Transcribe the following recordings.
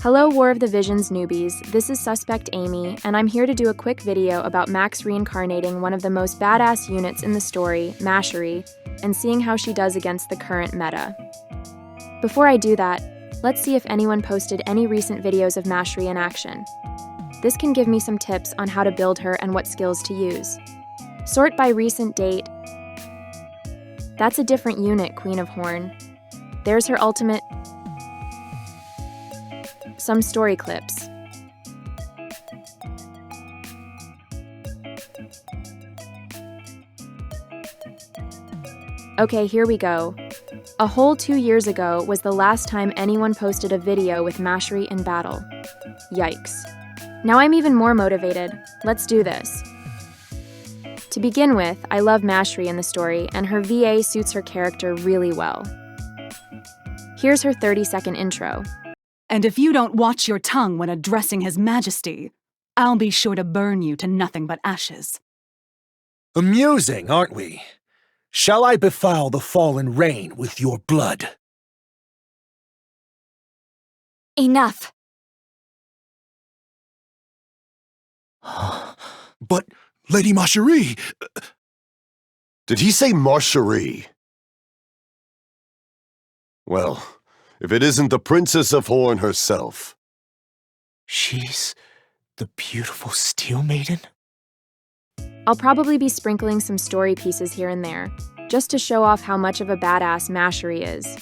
Hello War of the Visions newbies, this is Suspect Amy, and I'm here to do a quick video about Max reincarnating one of the most badass units in the story, Macherie, and seeing how she does against the current meta. Before I do that, let's see if anyone posted any recent videos of Macherie in action. This can give me some tips on how to build her and what skills to use. Sort by recent date. That's a different unit, Queen of Horn. There's her ultimate. Some story clips. Okay, here we go. A whole 2 years ago was the last time anyone posted a video with Macherie in battle. Yikes. Now I'm even more motivated. Let's do this. To begin with, I love Macherie in the story, and her VA suits her character really well. Here's her 30-second intro. And if you don't watch your tongue when addressing His Majesty, I'll be sure to burn you to nothing but ashes. Amusing, aren't we? Shall I befoul the fallen rain with your blood? Enough. But, Lady Macherie... Did he say Macherie? Well, if it isn't the Princess of Horn herself. She's the beautiful Steel Maiden? I'll probably be sprinkling some story pieces here and there, just to show off how much of a badass Macherie is.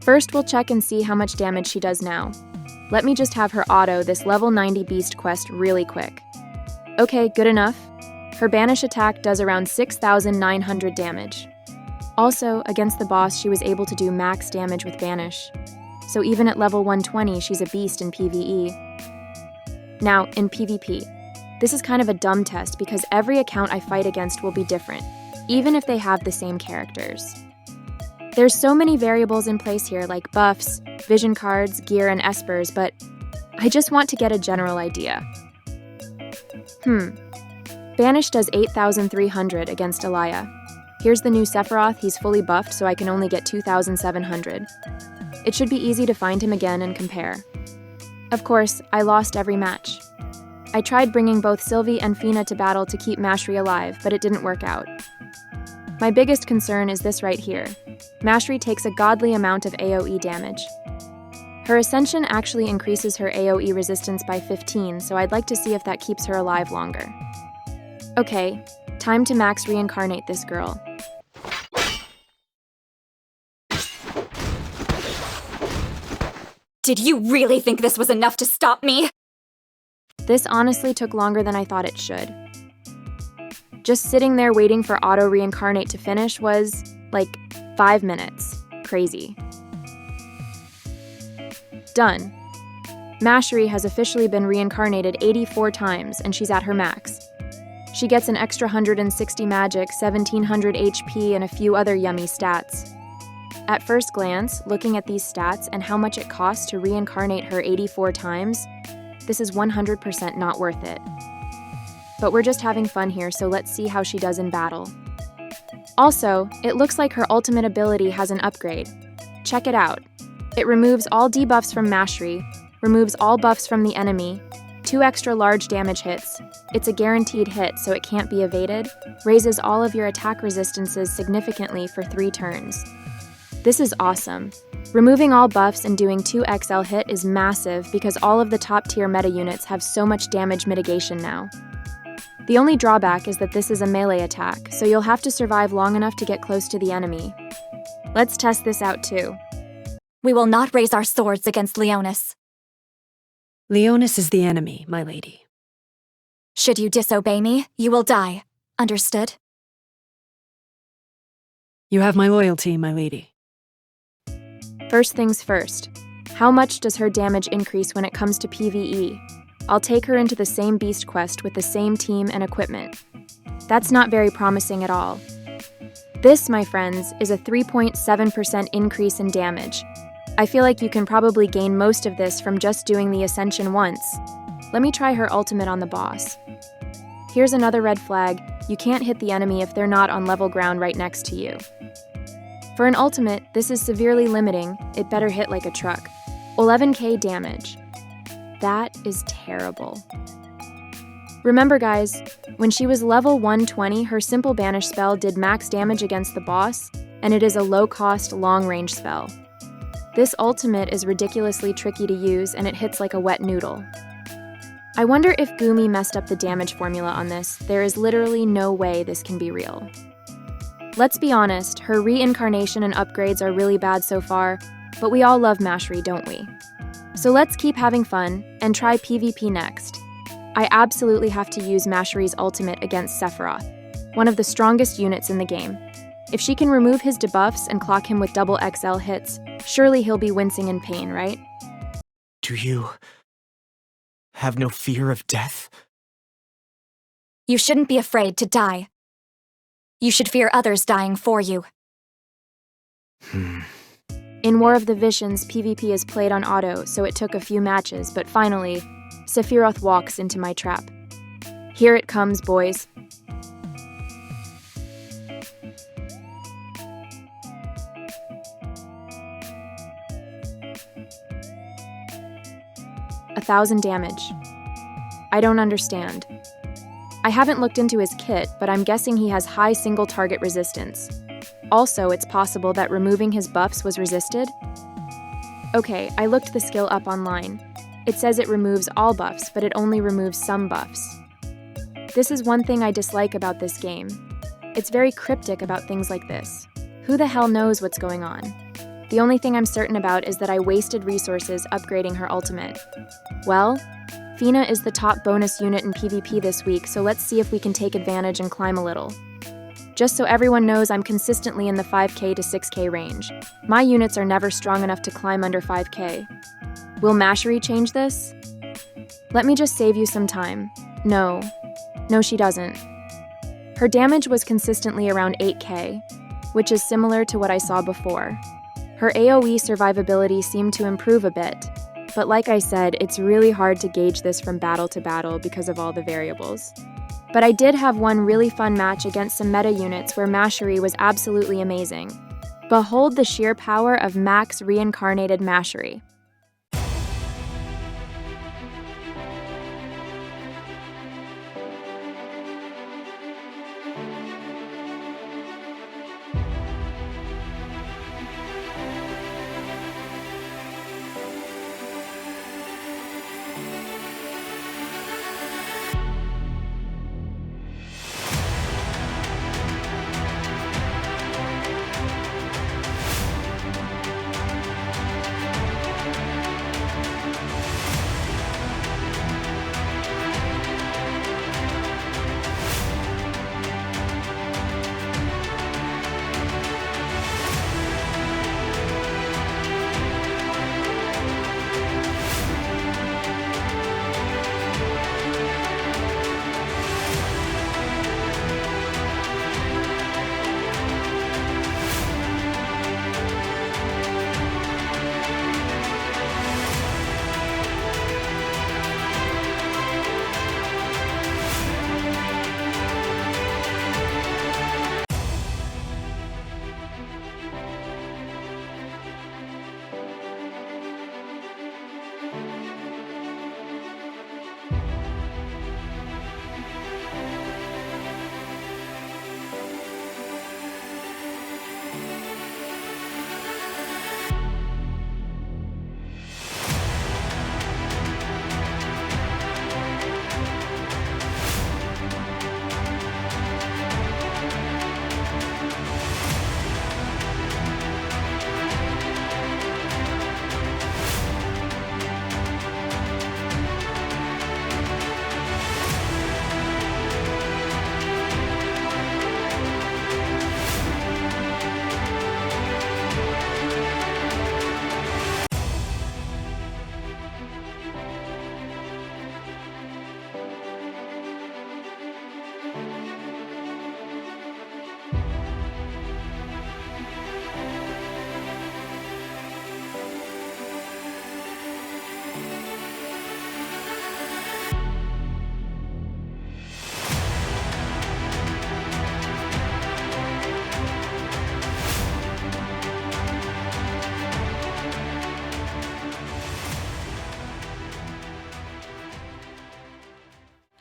First, we'll check and see how much damage she does now. Let me just have her auto this level 90 beast quest really quick. Okay, good enough. Her banish attack does around 6,900 damage. Also, against the boss, she was able to do max damage with banish. So even at level 120, she's a beast in PVE. Now, in PvP, this is kind of a dumb test because every account I fight against will be different, even if they have the same characters. There's so many variables in place here like buffs, vision cards, gear, and espers, but I just want to get a general idea. Banish does 8,300 against Elia. Here's the new Sephiroth, he's fully buffed so I can only get 2,700. It should be easy to find him again and compare. Of course, I lost every match. I tried bringing both Sylvie and Fina to battle to keep Macherie alive, but it didn't work out. My biggest concern is this right here. Macherie takes a godly amount of AoE damage. Her Ascension actually increases her AoE resistance by 15, so I'd like to see if that keeps her alive longer. Okay, time to Max reincarnate this girl. Did you really think this was enough to stop me? This honestly took longer than I thought it should. Just sitting there waiting for auto reincarnate to finish was, like, 5 minutes. Crazy. Done. Macherie has officially been reincarnated 84 times, and she's at her max. She gets an extra 160 magic, 1700 HP, and a few other yummy stats. At first glance, looking at these stats and how much it costs to reincarnate her 84 times, this is 100% not worth it. But we're just having fun here, so let's see how she does in battle. Also, it looks like her ultimate ability has an upgrade. Check it out. It removes all debuffs from Macherie, removes all buffs from the enemy, 2 extra large damage hits, it's a guaranteed hit so it can't be evaded, raises all of your attack resistances significantly for 3 turns. This is awesome. Removing all buffs and doing 2 XL hit is massive because all of the top tier meta units have so much damage mitigation now. The only drawback is that this is a melee attack, so you'll have to survive long enough to get close to the enemy. Let's test this out too. We will not raise our swords against Leonis. Leonis is the enemy, my lady. Should you disobey me, you will die. Understood? You have my loyalty, my lady. First things first. How much does her damage increase when it comes to PvE? I'll take her into the same beast quest with the same team and equipment. That's not very promising at all. This, my friends, is a 3.7% increase in damage. I feel like you can probably gain most of this from just doing the Ascension once. Let me try her ultimate on the boss. Here's another red flag. You can't hit the enemy if they're not on level ground right next to you. For an ultimate, this is severely limiting. It better hit like a truck. 11k damage. That is terrible. Remember guys, when she was level 120, her simple banish spell did max damage against the boss, and it is a low-cost, long-range spell. This ultimate is ridiculously tricky to use, and it hits like a wet noodle. I wonder if Gumi messed up the damage formula on this. There is literally no way this can be real. Let's be honest, her reincarnation and upgrades are really bad so far, but we all love Macherie, don't we? So let's keep having fun, and try PvP next. I absolutely have to use Macherie's ultimate against Sephiroth, one of the strongest units in the game. If she can remove his debuffs and clock him with double XL hits, surely he'll be wincing in pain, right? Do you have no fear of death? You shouldn't be afraid to die. You should fear others dying for you. In War of the Visions, PvP is played on auto, so it took a few matches, but finally, Sephiroth walks into my trap. Here it comes, boys. A 1,000 damage. I don't understand. I haven't looked into his kit, but I'm guessing he has high single target resistance. Also, it's possible that removing his buffs was resisted? Okay, I looked the skill up online. It says it removes all buffs, but it only removes some buffs. This is one thing I dislike about this game. It's very cryptic about things like this. Who the hell knows what's going on? The only thing I'm certain about is that I wasted resources upgrading her ultimate. Well, Fina is the top bonus unit in PvP this week, so let's see if we can take advantage and climb a little. Just so everyone knows, I'm consistently in the 5k to 6k range. My units are never strong enough to climb under 5k. Will Macherie change this? Let me just save you some time. No, she doesn't. Her damage was consistently around 8k, which is similar to what I saw before. Her AoE survivability seemed to improve a bit, but like I said, it's really hard to gauge this from battle to battle because of all the variables. But I did have one really fun match against some meta units where Macherie was absolutely amazing. Behold the sheer power of Max Reincarnated Macherie.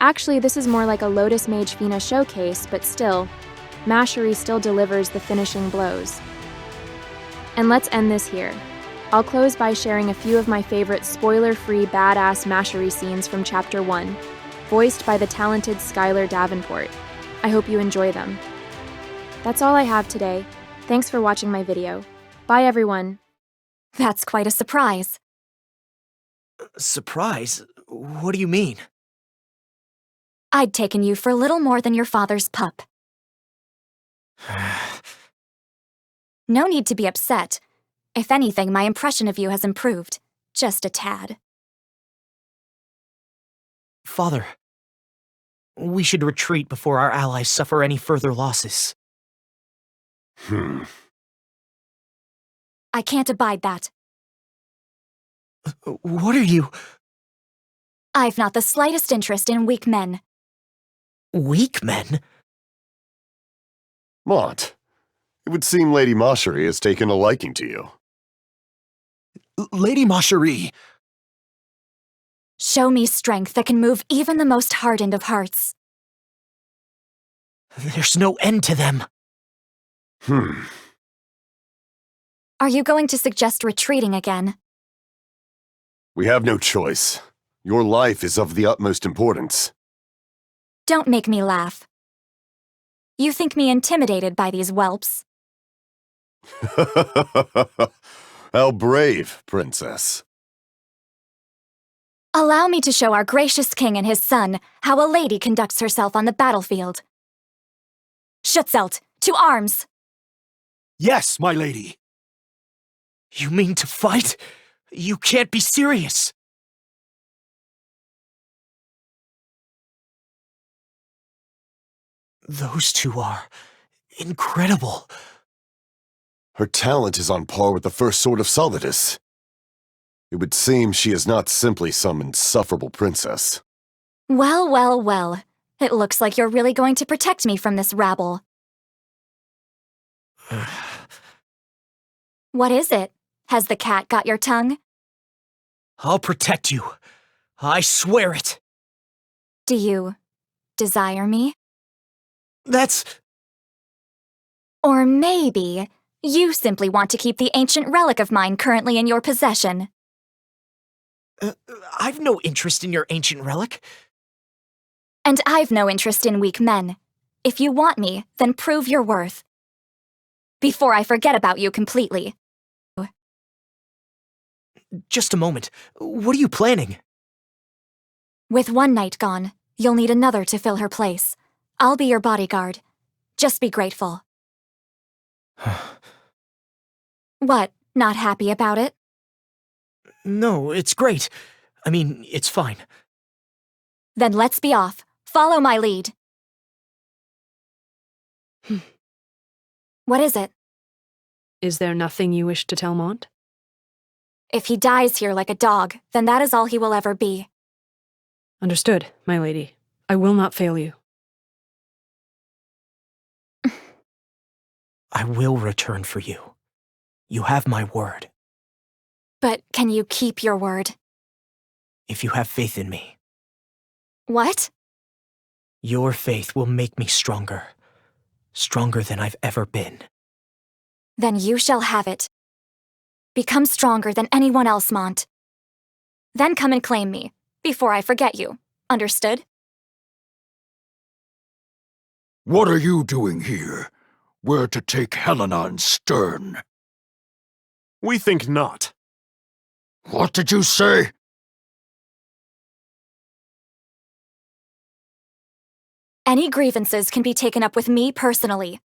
Actually, this is more like a Lotus Mage Fina showcase, but still, Macherie still delivers the finishing blows. And let's end this here. I'll close by sharing a few of my favorite spoiler-free badass Macherie scenes from Chapter 1, voiced by the talented Skylar Davenport. I hope you enjoy them. That's all I have today. Thanks for watching my video. Bye, everyone. That's quite a surprise. Surprise? What do you mean? I'd taken you for little more than your father's pup. No need to be upset. If anything, my impression of you has improved. Just a tad. Father, we should retreat before our allies suffer any further losses. I can't abide that. What are you... I've not the slightest interest in weak men. Weak men? Mont, it would seem Lady Macherie has taken a liking to you. Lady Macherie, Show me strength that can move even the most hardened of hearts. There's no end to them. Are you going to suggest retreating again? We have no choice. Your life is of the utmost importance. Don't make me laugh. You think me intimidated by these whelps? How brave, Princess. Allow me to show our gracious king and his son how a lady conducts herself on the battlefield. Schutzelt, to arms! yes, my lady. You mean to fight? You can't be serious. Those two are incredible. Her talent is on par with the first sword of Solidus. It would seem she is not simply some insufferable princess. Well, well, well. It looks like you're really going to protect me from this rabble. What is it? Has the cat got your tongue? I'll protect you. I swear it. Do you desire me? That's... Or maybe you simply want to keep the ancient relic of mine currently in your possession. I've no interest in your ancient relic. And I've no interest in weak men. If you want me, then prove your worth. Before I forget about you completely. Just a moment. What are you planning? With one night gone, you'll need another to fill her place. I'll be your bodyguard. Just be grateful. What, not happy about it? No, it's great. I mean, it's fine. Then let's be off. Follow my lead. What is it? Is there nothing you wish to tell Mont? If he dies here like a dog, then that is all he will ever be. Understood, my lady. I will not fail you. I will return for you. You have my word. But can you keep your word? If you have faith in me. What? Your faith will make me stronger. Stronger than I've ever been. Then you shall have it. Become stronger than anyone else, Mont. Then come and claim me, before I forget you. Understood? What are you doing here? We're to take Helena and Stern. We think not. What did you say? Any grievances can be taken up with me personally.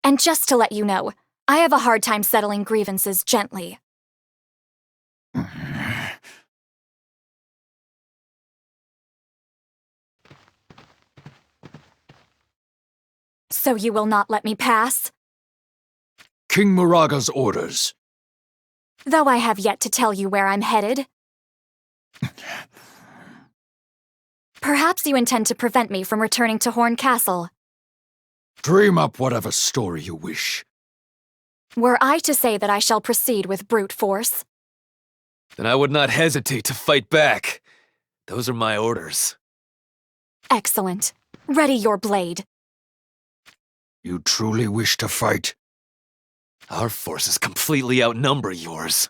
And just to let you know, I have a hard time settling grievances gently. So you will not let me pass? King Moraga's orders. Though I have yet to tell you where I'm headed. Perhaps you intend to prevent me from returning to Horn Castle. Dream up whatever story you wish. Were I to say that I shall proceed with brute force? Then I would not hesitate to fight back. Those are my orders. Excellent. Ready your blade. You truly wish to fight? Our forces completely outnumber yours.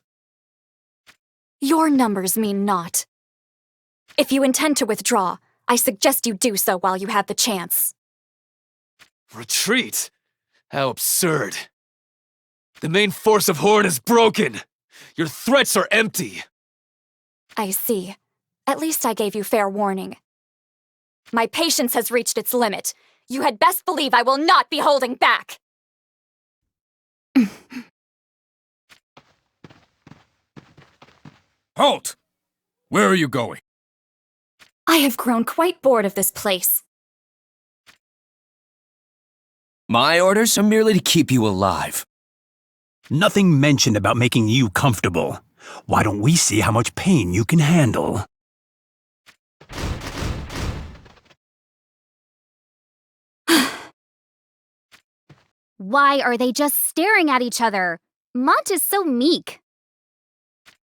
Your numbers mean naught. If you intend to withdraw, I suggest you do so while you have the chance. Retreat? How absurd. The main force of Horn is broken. Your threats are empty. I see. At least I gave you fair warning. My patience has reached its limit. You had best believe I will not be holding back! Halt! Where are you going? I have grown quite bored of this place. My orders are merely to keep you alive. Nothing mentioned about making you comfortable. Why don't we see how much pain you can handle? Why are they just staring at each other? Mont is so meek.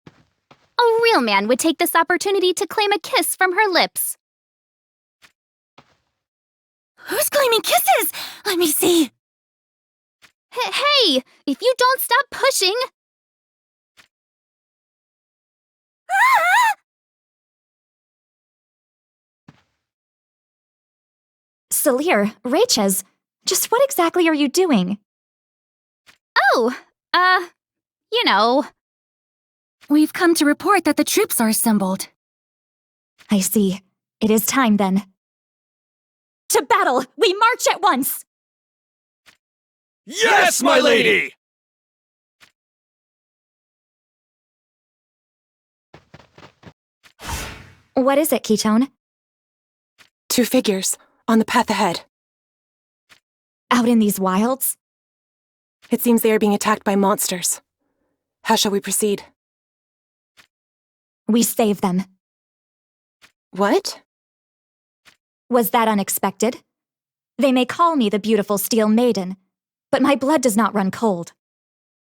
A real man would take this opportunity to claim a kiss from her lips. Who's claiming kisses? Let me see. Hey, if you don't stop pushing... Salir, Rachez, just what exactly are you doing? Oh, you know. We've come to report that the troops are assembled. I see. It is time then. To battle! We march at once! Yes, my lady! What is it, Ketone? 2 figures, on the path ahead. Out in these wilds? It seems they are being attacked by monsters. How shall we proceed? We save them. What? Was that unexpected? They may call me the beautiful Steel Maiden, but my blood does not run cold.